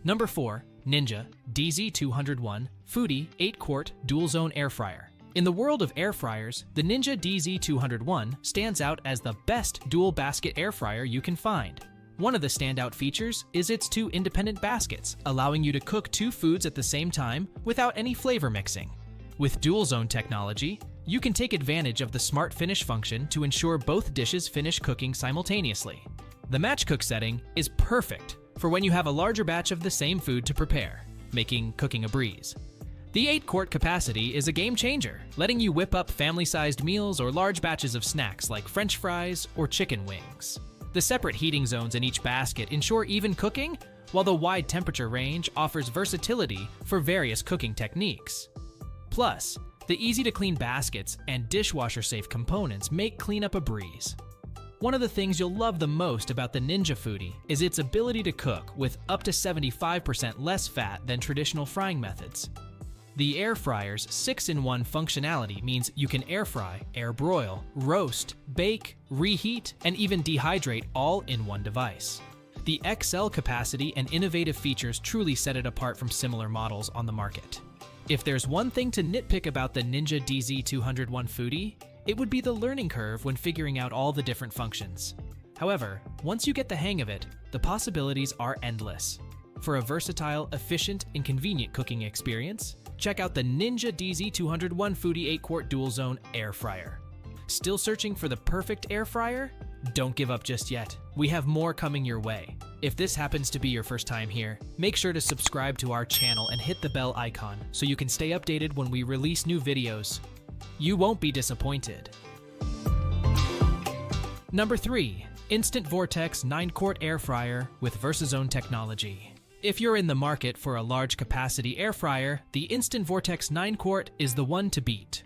Number 4. Ninja DZ201 Foodi 8-quart DualZone Air Fryer. In the world of air fryers, the Ninja DZ201 stands out as the best dual basket air fryer you can find. One of the standout features is its 2 independent baskets, allowing you to cook 2 foods at the same time without any flavor mixing. With DualZone technology, you can take advantage of the Smart Finish function to ensure both dishes finish cooking simultaneously. The match cook setting is perfect for when you have a larger batch of the same food to prepare, making cooking a breeze. The 8-quart capacity is a game changer, letting you whip up family-sized meals or large batches of snacks like French fries or chicken wings. The separate heating zones in each basket ensure even cooking, while the wide temperature range offers versatility for various cooking techniques. Plus, the easy-to-clean baskets and dishwasher-safe components make cleanup a breeze. One of the things you'll love the most about the Ninja Foodi is its ability to cook with up to 75% less fat than traditional frying methods. The air fryer's 6-in-1 functionality means you can air fry, air broil, roast, bake, reheat, and even dehydrate all in one device. The XL capacity and innovative features truly set it apart from similar models on the market. If there's one thing to nitpick about the Ninja DZ201 Foodi, it would be the learning curve when figuring out all the different functions. However, once you get the hang of it, the possibilities are endless. For a versatile, efficient, and convenient cooking experience, check out the Ninja DZ201 Foodi 8-quart DualZone Air Fryer. Still searching for the perfect air fryer? Don't give up just yet. We have more coming your way. If this happens to be your first time here, make sure to subscribe to our channel and hit the bell icon so you can stay updated when we release new videos. You won't be disappointed. Number 3. Instant Vortex 9-quart Air Fryer with VersaZone technology. If you're in the market for a large capacity air fryer, the Instant Vortex 9-quart is the one to beat.